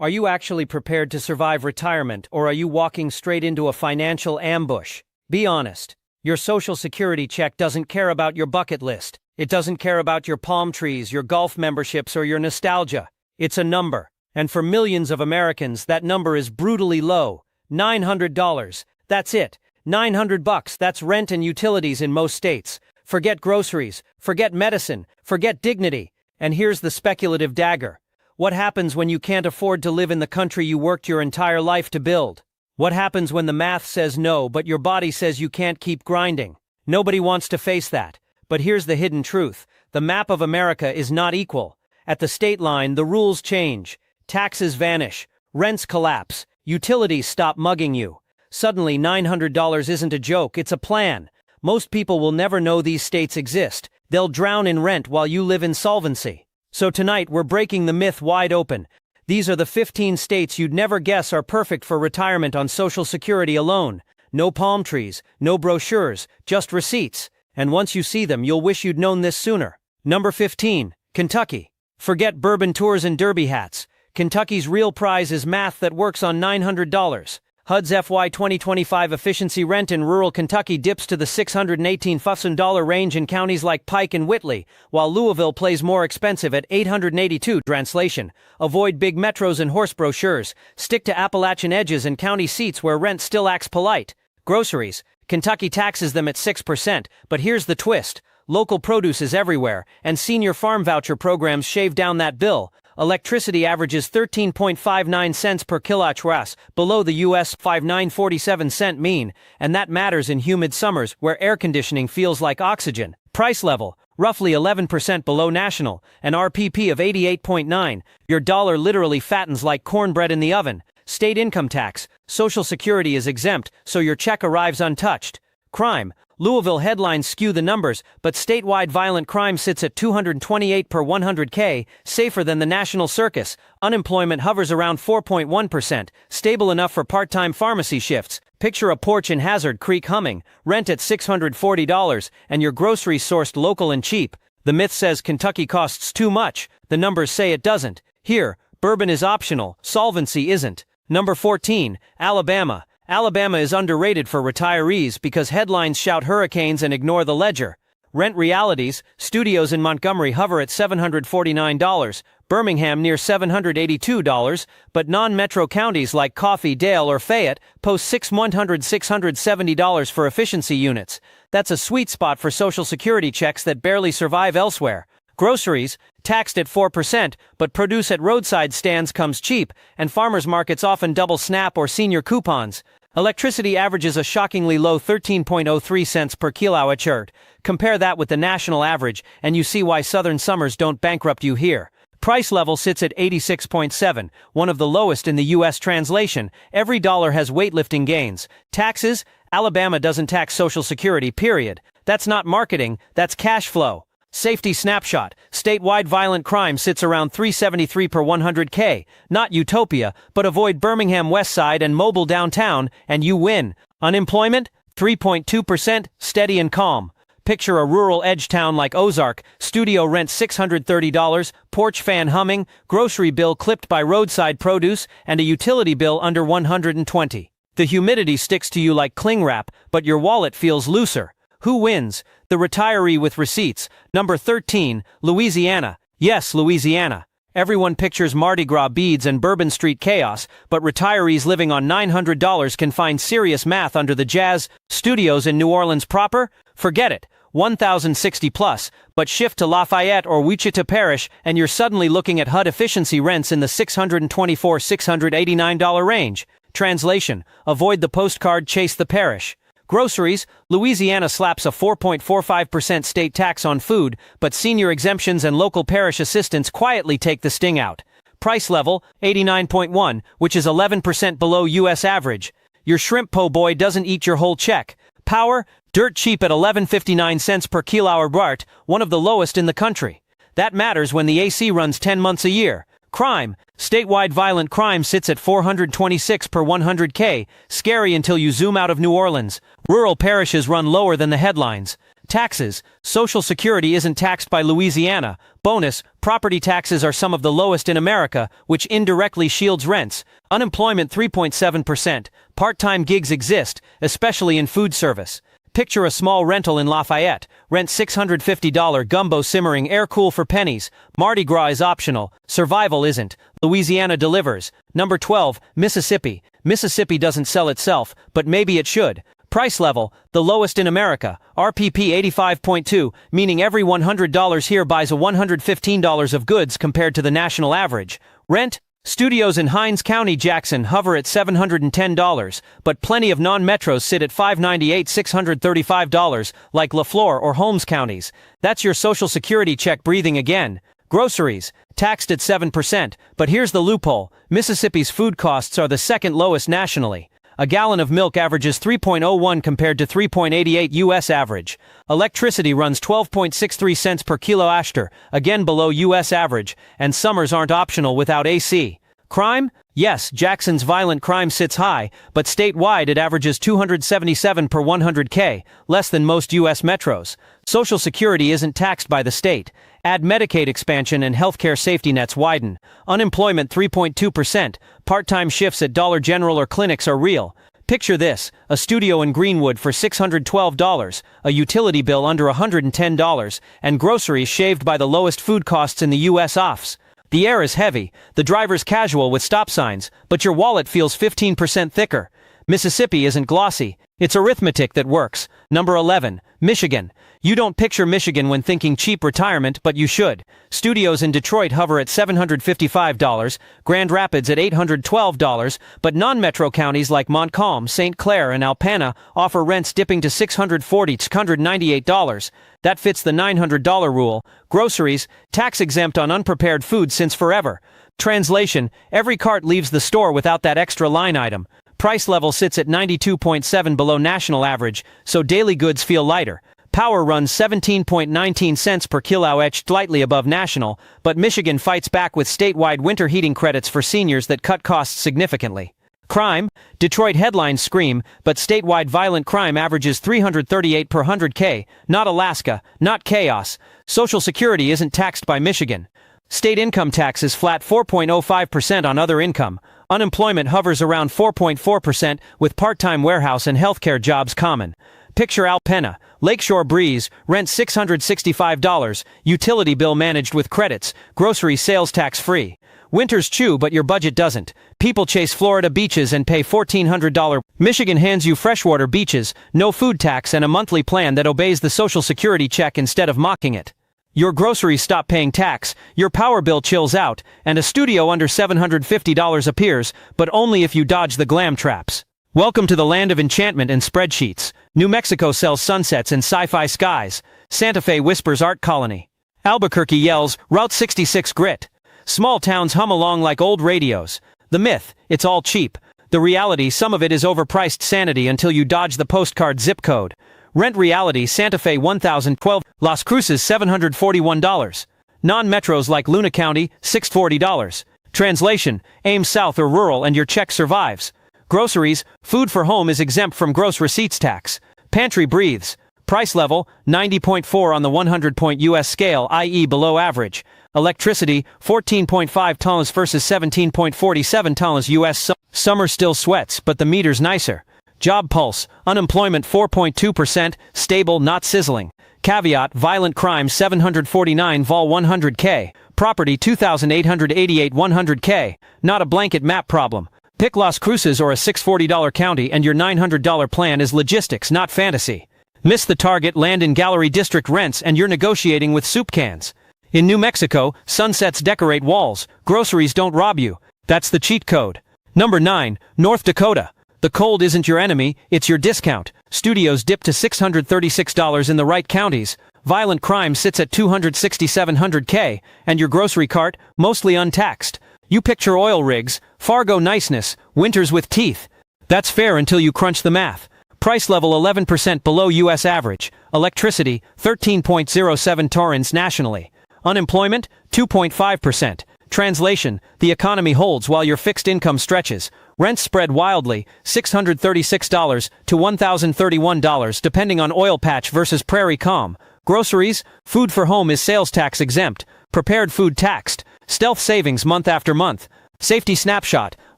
Are you actually prepared to survive retirement, or are you walking straight into a financial ambush? Be honest. Your Social Security check doesn't care about your bucket list. It doesn't care about your palm trees, your golf memberships, or your nostalgia. It's a number. And for millions of Americans, that number is brutally low. $900. That's it. $900. That's rent and utilities in most states. Forget groceries. Forget medicine. Forget dignity. And here's the speculative dagger. What happens when you can't afford to live in the country you worked your entire life to build? What happens when the math says no, but your body says you can't keep grinding? Nobody wants to face that. But here's the hidden truth. The map of America is not equal. At the state line, the rules change. Taxes vanish. Rents collapse. Utilities stop mugging you. Suddenly, $900 isn't a joke, it's a plan. Most people will never know these states exist. They'll drown in rent while you live in solvency. So tonight, we're breaking the myth wide open. These are the 15 states you'd never guess are perfect for retirement on Social Security alone. No palm trees, no brochures, just receipts. And once you see them, you'll wish you'd known this sooner. Number 15, Kentucky. Forget bourbon tours and derby hats. Kentucky's real prize is math that works on $900. HUD's FY 2025 efficiency rent in rural Kentucky dips to the $618,000 range in counties like Pike and Whitley, while Louisville plays more expensive at $882. Translation: avoid big metros and horse brochures. Stick to Appalachian edges and county seats where rent still acts polite. Groceries. Kentucky taxes them at 6%, but here's the twist. Local produce is everywhere, and senior farm voucher programs shave down that bill. Electricity averages 13.59 cents per kilowatt-hour, below the U.S. 59.47 mean, and that matters in humid summers where air conditioning feels like oxygen. Price level, roughly 11% below national, an RPP of 88.9. Your dollar literally fattens like cornbread in the oven. State income tax, Social Security is exempt, so your check arrives untouched. Crime. Louisville headlines skew the numbers, but statewide violent crime sits at 228 per 100K, safer than the national circus. Unemployment hovers around 4.1%, stable enough for part-time pharmacy shifts. Picture a porch in Hazard Creek humming, rent at $640, and your groceries sourced local and cheap. The myth says Kentucky costs too much. The numbers say it doesn't. Here, bourbon is optional, solvency isn't. Number 14, Alabama. Alabama is underrated for retirees because headlines shout hurricanes and ignore the ledger. Rent realities, studios in Montgomery hover at $749, Birmingham near $782, but non-metro counties like Coffee, Dale, or Fayette post $670 for efficiency units. That's a sweet spot for Social Security checks that barely survive elsewhere. Groceries, taxed at 4%, but produce at roadside stands comes cheap, and farmers markets often double SNAP or senior coupons. Electricity averages a shockingly low 13.03 cents per kilowatt-hour. Compare that with the national average, and you see why southern summers don't bankrupt you here. Price level sits at 86.7, one of the lowest in the U.S. Translation. Every dollar has weightlifting gains. Taxes? Alabama doesn't tax Social Security, period. That's not marketing, that's cash flow. Safety snapshot. Statewide violent crime sits around 373 per 100K. Not utopia, but avoid Birmingham West Side and Mobile downtown, and you win. Unemployment? 3.2%, steady and calm. Picture a rural edge town like Ozark, studio rent $630, porch fan humming, grocery bill clipped by roadside produce, and a utility bill under $120. The humidity sticks to you like cling wrap, but your wallet feels looser. Who wins? The retiree with receipts. Number 13, Louisiana. Yes, Louisiana. Everyone pictures Mardi Gras beads and Bourbon Street chaos, but retirees living on $900 can find serious math under the Jazz Studios in New Orleans proper? Forget it. 1,060 plus, but shift to Lafayette or Wichita Parish and you're suddenly looking at HUD efficiency rents in the $624–$689 range. Translation: avoid the postcard, chase the parish. Groceries, Louisiana slaps a 4.45% state tax on food, but senior exemptions and local parish assistance quietly take the sting out. Price level, 89.1, which is 11% below U.S. average. Your shrimp po' boy doesn't eat your whole check. Power, dirt cheap at 11.59 cents per kilowatt-hour, one of the lowest in the country. That matters when the AC runs 10 months a year. Crime, statewide violent crime sits at 426 per 100K, scary until you zoom out of New Orleans. Rural parishes run lower than the headlines. Taxes. Social Security isn't taxed by Louisiana. Bonus, property taxes are some of the lowest in America, which indirectly shields rents. Unemployment 3.7%. Part-time gigs exist, especially in food service. Picture a small rental in Lafayette. Rent $650 gumbo simmering air cool for pennies. Mardi Gras is optional. Survival isn't. Louisiana delivers. Number 12, Mississippi. Mississippi doesn't sell itself, but maybe it should. Price level, the lowest in America, RPP 85.2, meaning every $100 here buys a $115 of goods compared to the national average. Rent, studios in Hinds County, Jackson hover at $710, but plenty of non-metros sit at $598, $635, like LaFleur or Holmes counties. That's your Social Security check breathing again. Groceries, taxed at 7%, but here's the loophole. Mississippi's food costs are the second lowest nationally. A gallon of milk averages 3.01 compared to 3.88 U.S. average. Electricity runs 12.63 cents per kWh, again below U.S. average, and summers aren't optional without AC. Crime? Yes, Jackson's violent crime sits high, but statewide it averages 277 per 100K, less than most U.S. metros. Social Security isn't taxed by the state. Add Medicaid expansion and healthcare safety nets widen. Unemployment 3.2%. Part-time shifts at Dollar General or clinics are real. Picture this, a studio in Greenwood for $612, a utility bill under $110, and groceries shaved by the lowest food costs in the U.S. offs. The air is heavy, the driver's casual with stop signs, but your wallet feels 15% thicker. Mississippi isn't glossy. It's arithmetic that works. Number 11, Michigan. You don't picture Michigan when thinking cheap retirement, but you should. Studios in Detroit hover at $755, Grand Rapids at $812, but non-metro counties like Montcalm, St. Clair, and Alpena offer rents dipping to $640, $698. That fits the $900 rule. Groceries, tax-exempt on unprepared food since forever. Translation, every cart leaves the store without that extra line item. Price level sits at 92.7 below national average, so daily goods feel lighter. Power runs 17.19 cents per kWh, slightly above national, but Michigan fights back with statewide winter heating credits for seniors that cut costs significantly. Crime? Detroit headlines scream, but statewide violent crime averages 338 per 100K, not Alaska, not chaos. Social Security isn't taxed by Michigan. State income tax is flat 4.05% on other income. Unemployment hovers around 4.4%, with part-time warehouse and healthcare jobs common. Picture Alpena, Lakeshore Breeze, rent $665, utility bill managed with credits, grocery sales tax free. Winters chew but your budget doesn't. People chase Florida beaches and pay $1,400. Michigan hands you freshwater beaches, no food tax and a monthly plan that obeys the Social Security check instead of mocking it. Your groceries stop paying tax, your power bill chills out, and a studio under $750 appears, but only if you dodge the glam traps. Welcome to the land of enchantment and spreadsheets. New Mexico sells sunsets and sci-fi skies. Santa Fe whispers art colony. Albuquerque yells, Route 66 grit. Small towns hum along like old radios. The myth, it's all cheap. The reality, some of it is overpriced sanity until you dodge the postcard zip code. Rent reality, Santa Fe $1,012, Las Cruces $741. Non-metros like Luna County, $640. Translation, aim south or rural and your check survives. Groceries, food for home is exempt from gross receipts tax. Pantry breathes. Price level, 90.4 on the 100-point U.S. scale, i.e. below average. Electricity, 14.5 tons versus 17.47 tons U.S. Summer still sweats, but the meter's nicer. Job pulse, unemployment 4.2%, stable, not sizzling. Caveat, violent crime 749 vol 100K. Property 2,888 100K. Not a blanket map problem. Pick Las Cruces or a $640 county and your $900 plan is logistics, not fantasy. Miss the target, land in gallery district rents and you're negotiating with soup cans. In New Mexico, sunsets decorate walls, groceries don't rob you. That's the cheat code. Number 9, North Dakota. The cold isn't your enemy, it's your discount. Studios dip to $636 in the right counties. Violent crime sits at 26700K, and your grocery cart, mostly untaxed. You picture oil rigs, Fargo niceness, winters with teeth. That's fair until you crunch the math. Price level 11% below U.S. average. Electricity, 13.07 torrents nationally. Unemployment, 2.5%. Translation: the economy holds while your fixed income stretches. Rents spread wildly, $636 to $1,031 depending on oil patch versus prairie calm. Groceries: food for home is sales tax exempt, prepared food taxed, stealth savings month after month. Safety snapshot: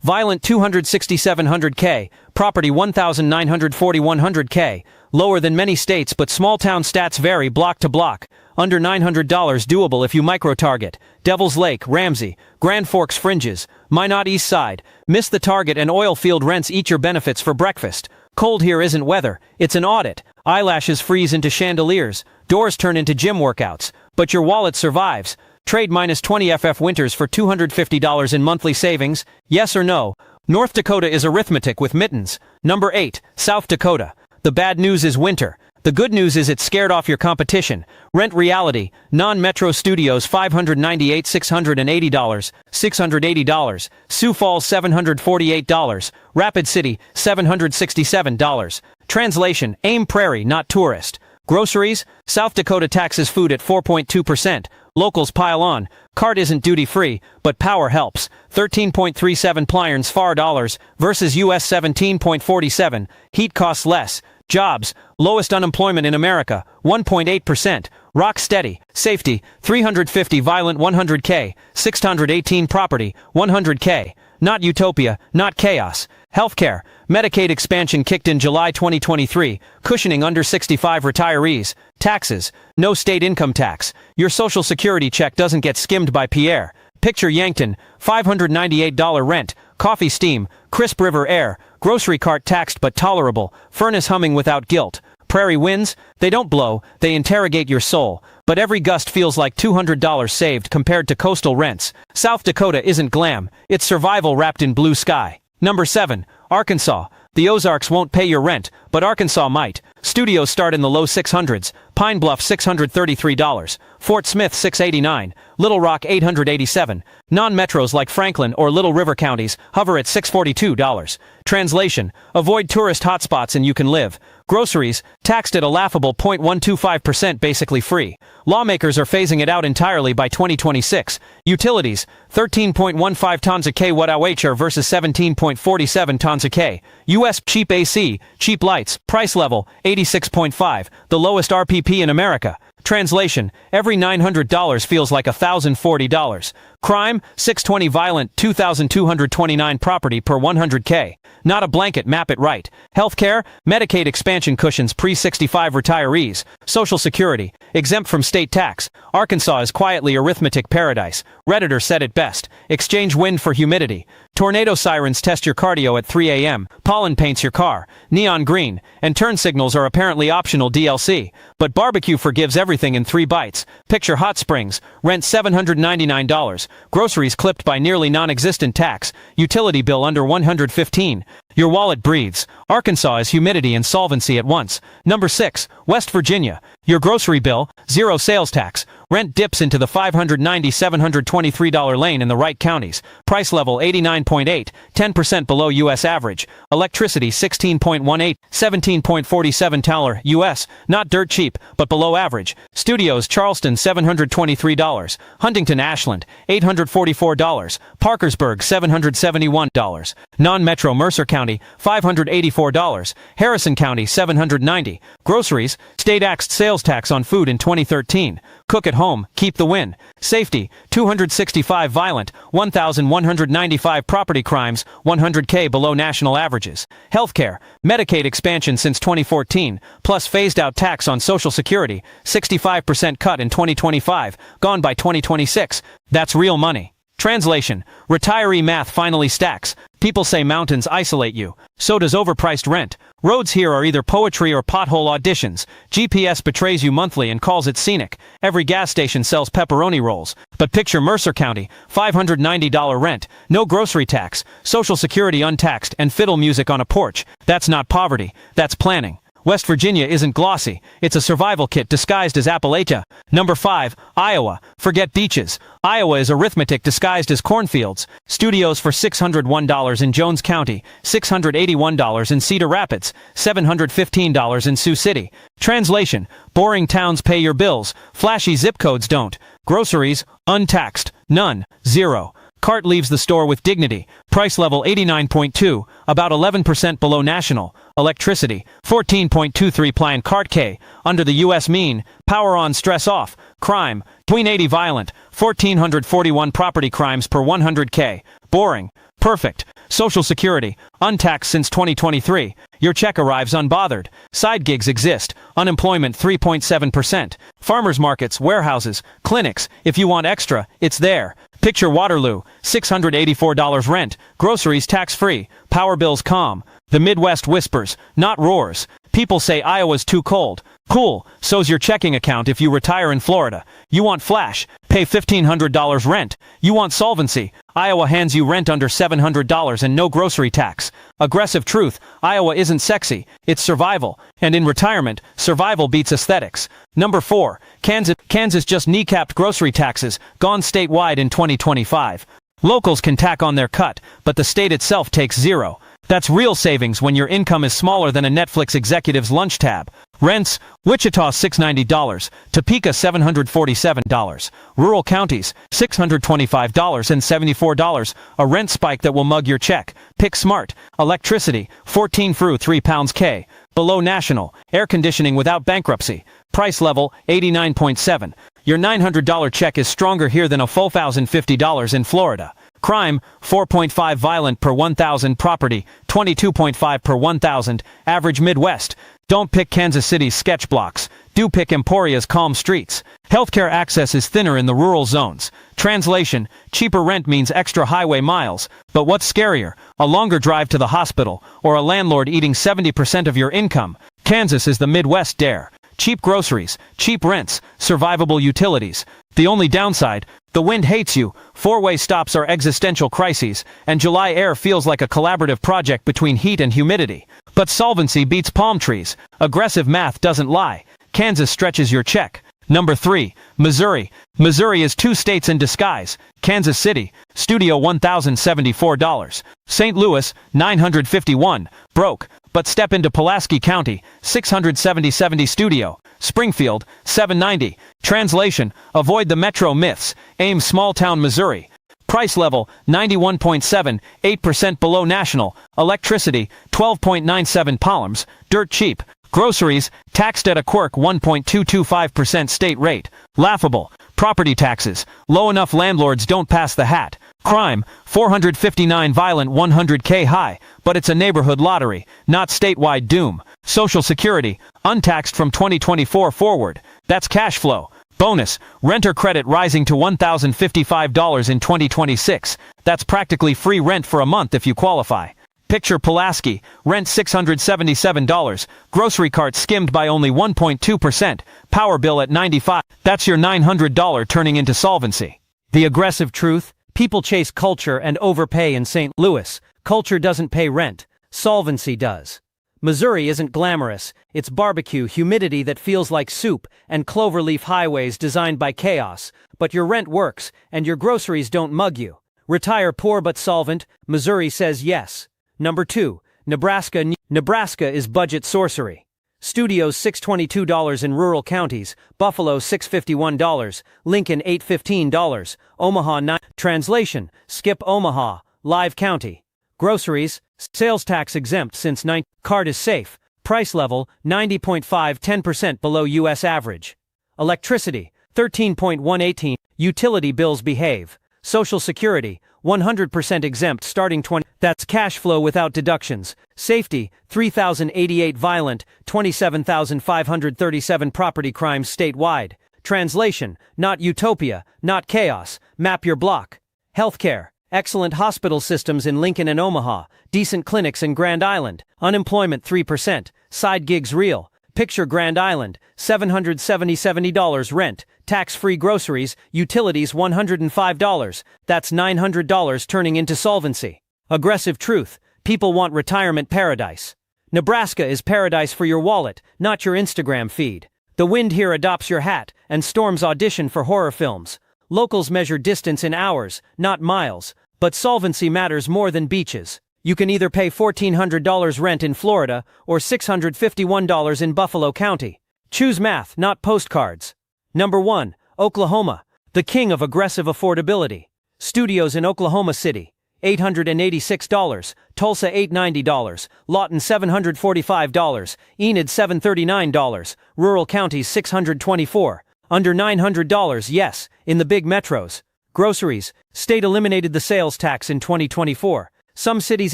violent 26700K, property 194100K, lower than many states but small town stats vary block to block. Under $900 doable if you micro-target. Devil's Lake, Ramsey, Grand Forks fringes, Minot East Side. Miss the target and oil field rents eat your benefits for breakfast. Cold here isn't weather, it's an audit. Eyelashes freeze into chandeliers, doors turn into gym workouts, but your wallet survives. Trade -20 FF Winters for $250 in monthly savings, yes or no? North Dakota is arithmetic with mittens. Number 8, South Dakota. The bad news is winter. The good news is it's scared off your competition. Rent reality, non-metro studios $598 $680, $680, Sioux Falls $748, Rapid City $767. Translation: aim prairie, not tourist. Groceries: South Dakota taxes food at 4.2%. Locals pile on. Cart isn't duty-free, but power helps. 13.37 pliers FAR dollars versus US 17.47. Heat costs less. Jobs: lowest unemployment in America, 1.8%. Rock steady. Safety: 350 violent 100K, 618 property, 100K. Not utopia, not chaos. Healthcare: Medicaid expansion kicked in July 2023, cushioning under 65 retirees. Taxes: no state income tax. Your social security check doesn't get skimmed by Pierre. Picture Yankton, $598 rent, coffee steam, crisp river air, grocery cart taxed but tolerable, furnace humming without guilt. Prairie winds: they don't blow, they interrogate your soul, but every gust feels like $200 saved compared to coastal rents. South Dakota isn't glam, it's survival wrapped in blue sky. Number 7, Arkansas. The Ozarks won't pay your rent, but Arkansas might. Studios start in the low 600s, Pine Bluff $633, Fort Smith $689, Little Rock $887. Non-metros like Franklin or Little River counties hover at $642. Translation: avoid tourist hotspots and you can live. Groceries: taxed at a laughable 0.125%, basically free. Lawmakers are phasing it out entirely by 2026. Utilities: 13.15 tons a kWh versus 17.47 tons a K. US cheap AC, cheap lights, price level 86.5, the lowest RPP in America. Translation: every $900 feels like $1,040. Crime: 620 violent, 2,229 property per 100K. Not a blanket, map it right. Healthcare: Medicaid expansion cushions pre-65 retirees. Social Security: exempt from state tax. Arkansas is quietly arithmetic paradise. Redditor said it best: exchange wind for humidity. Tornado sirens test your cardio at 3 a.m. Pollen paints your car neon green, and turn signals are apparently optional DLC. But barbecue forgives everything in 3 bites. Picture Hot Springs, rent $799. Groceries clipped by nearly non-existent tax. Utility bill under $115. Your wallet breathes. Arkansas is humidity and solvency at once. Number 6, West Virginia. Your grocery bill, zero sales tax. Rent dips into the $590-$723 lane in the right counties. Price level 89.8, 10% below U.S. average. Electricity 16.18, 17.47 US, not dirt cheap, but below average. Studios Charleston $723. Huntington Ashland $844. Parkersburg $771. Non-metro Mercer County $584. Harrison County $790. Groceries: state axed sales tax on food in 2013. Cook at home, keep the win. Safety: 265 violent, 1,195 property crimes, 100K below national averages. Healthcare: Medicaid expansion since 2014, plus phased out tax on Social Security, 65% cut in 2025, gone by 2026. That's real money. Translation: retiree math finally stacks. People say mountains isolate you. So does overpriced rent. Roads here are either poetry or pothole auditions. GPS betrays you monthly and calls it scenic. Every gas station sells pepperoni rolls. But picture Mercer County, $590 rent, no grocery tax, Social Security untaxed, and fiddle music on a porch. That's not poverty, that's planning. West Virginia isn't glossy. It's a survival kit disguised as Appalachia. Number 5, Iowa. Forget beaches. Iowa is arithmetic disguised as cornfields. Studios for $601 in Jones County, $681 in Cedar Rapids, $715 in Sioux City. Translation: boring towns pay your bills, flashy zip codes don't. Groceries: untaxed, None. 0. Cart leaves the store with dignity. Price level 89.2, about 11% below national. Electricity, 14.23 plan cart K, under the U.S. mean. Power on, stress off. Crime, between 80 violent. 1,441 property crimes per 100K. Boring. Perfect. Social Security, untaxed since 2023. Your check arrives unbothered. Side gigs exist. Unemployment 3.7%. Farmers markets, warehouses, clinics. If you want extra, it's there. Picture Waterloo, $684 rent. Groceries tax-free. Power bills calm. The Midwest whispers, not roars. People say Iowa's too cold. Cool, so's your checking account if you retire in Florida. You want flash, pay $1,500 rent. You want solvency, Iowa hands you rent under $700 and no grocery tax. Aggressive truth, Iowa isn't sexy, it's survival. And in retirement, survival beats aesthetics. Number 4, Kansas just kneecapped grocery taxes, gone statewide in 2025. Locals can tack on their cut, but the state itself takes 0. That's real savings when your income is smaller than a Netflix executive's lunch tab. Rents, Wichita $690, Topeka $747, rural counties $625 and $74, a rent spike that will mug your check. Pick smart. Electricity, 14 through 3 pounds K, below national. Air conditioning without bankruptcy. Price level 89.7. Your $900 check is stronger here than a full $1,050 in Florida. Crime, 4.5 violent per 1,000 property, 22.5 per 1,000, average Midwest. Don't pick Kansas City's sketch blocks. Do pick Emporia's calm streets. Healthcare access is thinner in the rural zones. Translation, cheaper rent means extra highway miles. But what's scarier, a longer drive to the hospital, or a landlord eating 70% of your income? Kansas is the Midwest dare. Cheap groceries, cheap rents, survivable utilities. The only downside, the wind hates you, four-way stops are existential crises, and July air feels like a collaborative project between heat and humidity. But solvency beats palm trees. Aggressive math doesn't lie. Kansas stretches your check. Number 3, Missouri. Missouri is 2 states in disguise. Kansas City, studio $1,074. St. Louis, $951. Broke. But step into Pulaski County, $670 studio. Springfield, $790. Translation, avoid the metro myths. Ames small town Missouri. Price level, 91.7, 8% below national. Electricity, 12.97 palms. Dirt cheap. Groceries, taxed at a quirk 1.225% state rate. Laughable. Property taxes, low enough landlords don't pass the hat. Crime, 459 violent 100K high, but it's a neighborhood lottery, not statewide doom. Social Security, untaxed from 2024 forward. That's cash flow. Bonus, renter credit rising to $1,055 in 2026. That's practically free rent for a month if you qualify. Picture Pulaski, rent $677, grocery cart skimmed by only 1.2%, power bill at $95. That's your $900 turning into solvency. The aggressive truth, people chase culture and overpay in St. Louis. Culture doesn't pay rent, solvency does. Missouri isn't glamorous, it's barbecue humidity that feels like soup and cloverleaf highways designed by chaos, but your rent works and your groceries don't mug you. Retire poor but solvent, Missouri says yes. Number 2, Nebraska. Nebraska is budget sorcery. Studios $622 in rural counties, Buffalo $651, Lincoln $815, Omaha $9. Translation, skip Omaha, live county. Groceries, sales tax exempt since 9. Card is safe. Price level, 90.5, 10% below U.S. average. Electricity, 13.118. Utility bills behave. Social Security, 100% exempt starting 20. That's cash flow without deductions. Safety, 3,088 violent, 27,537 property crimes statewide. Translation, not utopia, not chaos. Map your block. Healthcare, excellent hospital systems in Lincoln and Omaha, decent clinics in Grand Island. Unemployment 3%, side gigs real. Picture Grand Island, $770 rent, tax-free groceries, utilities $105. That's $900 turning into solvency. Aggressive truth, people want retirement paradise. Nebraska is paradise for your wallet, not your Instagram feed. The wind here adopts your hat, and storms audition for horror films. Locals measure distance in hours, not miles, but solvency matters more than beaches. You can either pay $1,400 rent in Florida or $651 in Buffalo County. Choose math, not postcards. Number 1, Oklahoma. The king of aggressive affordability. Studios in Oklahoma City, $886, Tulsa $890, Lawton $745, Enid $739, rural counties $624, under $900, yes, in the big metros. Groceries, state eliminated the sales tax in 2024. Some cities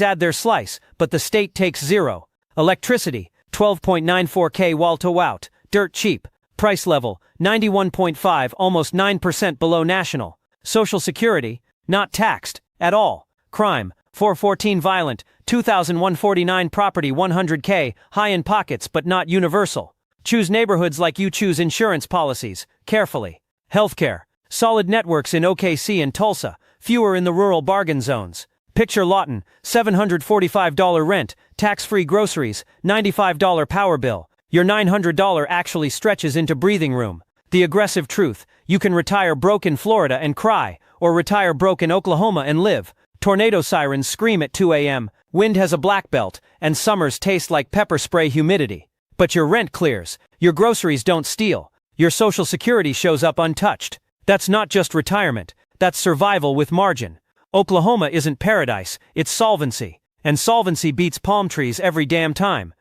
add their slice, but the state takes zero. Electricity, 12.94K wall to wout, dirt cheap. Price level, 91.5, almost 9% below national. Social Security, not taxed, at all. Crime, 414 violent, 2,149 property 100K, high in pockets but not universal. Choose neighborhoods like you choose insurance policies, carefully. Healthcare, solid networks in OKC and Tulsa, fewer in the rural bargain zones. Picture Lawton, $745 rent, tax-free groceries, $95 power bill. Your $900 actually stretches into breathing room. The aggressive truth, you can retire broke in Florida and cry, or retire broke in Oklahoma and live. Tornado sirens scream at 2 a.m., wind has a black belt, and summers taste like pepper spray humidity. But your rent clears, your groceries don't steal, your Social Security shows up untouched. That's not just retirement, that's survival with margin. Oklahoma isn't paradise, it's solvency. And solvency beats palm trees every damn time.